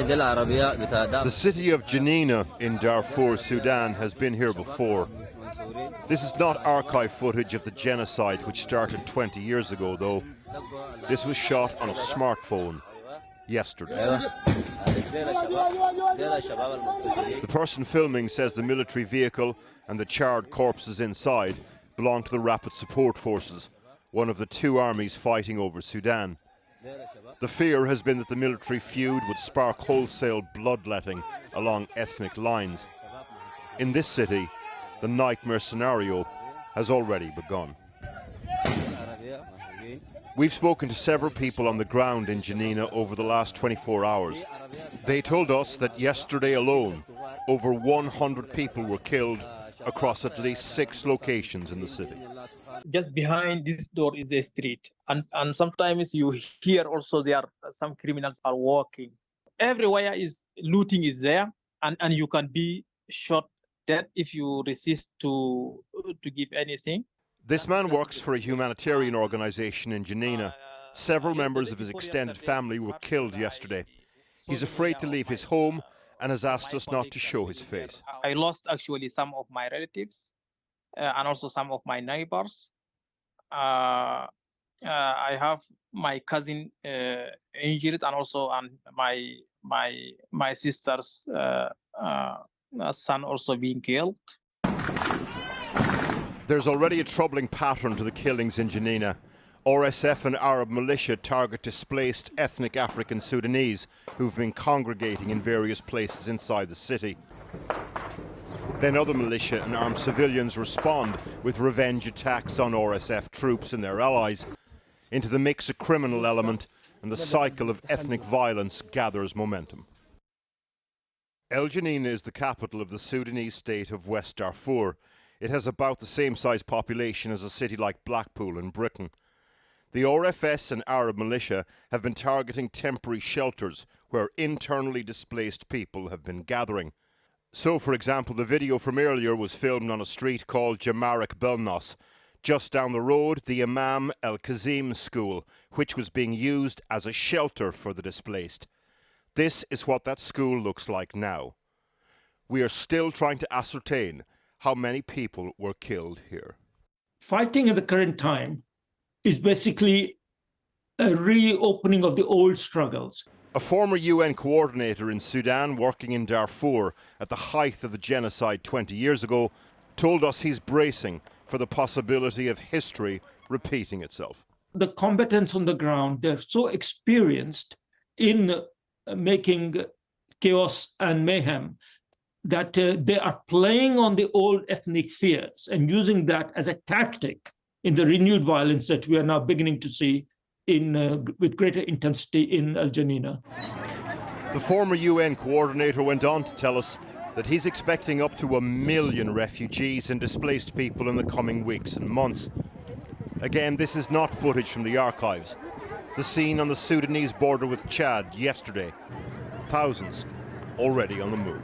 The city of Janina in Darfur, Sudan has been here before. This is not archive footage of the genocide which started 20 years ago, though. This was shot on a smartphone yesterday. The person filming says the military vehicle and the charred corpses inside belong to the Rapid Support Forces, one of the two armies fighting over Sudan. The fear has been that the military feud would spark wholesale bloodletting along ethnic lines. In this city, the nightmare scenario has already begun. We've spoken to several people on the ground in Janina over the last 24 hours. They told us that yesterday alone, over 100 people were killed across at least 6 locations in the city. Just behind this door is a street, and sometimes you hear also there are some criminals are walking. Everywhere is looting is there, and you can be shot dead if you resist to give anything. This man works for a humanitarian organization in Janina. Several members of his extended family were killed yesterday. He's afraid to leave his home and has asked us not to show his face. I lost actually some of my relatives and also some of my neighbors. I have my cousin injured, and also my sister's son also being killed. There's already a troubling pattern to the killings in Janina. RSF and Arab militia target displaced ethnic African Sudanese who've been congregating in various places inside the city. Then other militia and armed civilians respond with revenge attacks on RSF troops and their allies. Into the mix, a criminal element, and the cycle of ethnic violence gathers momentum. El Janina is the capital of the Sudanese state of West Darfur. It has about the same size population as a city like Blackpool in Britain. The RFS and Arab militia have been targeting temporary shelters where internally displaced people have been gathering. So, for example, the video from earlier was filmed on a street called Jamarik Belnos. Just down the road, the Imam El-Kazim school, which was being used as a shelter for the displaced. This is what that school looks like now. We are still trying to ascertain how many people were killed here. Fighting at the current time is basically a reopening of the old struggles. A former UN coordinator in Sudan working in Darfur at the height of the genocide 20 years ago told us he's bracing for the possibility of history repeating itself. The combatants on the ground, they're so experienced in making chaos and mayhem that they are playing on the old ethnic fears and using that as a tactic in the renewed violence that we are now beginning to see with greater intensity in El Janina. The former UN coordinator went on to tell us that he's expecting up to 1 million refugees and displaced people in the coming weeks and months. Again, this is not footage from the archives. The scene on the Sudanese border with Chad yesterday. Thousands already on the move.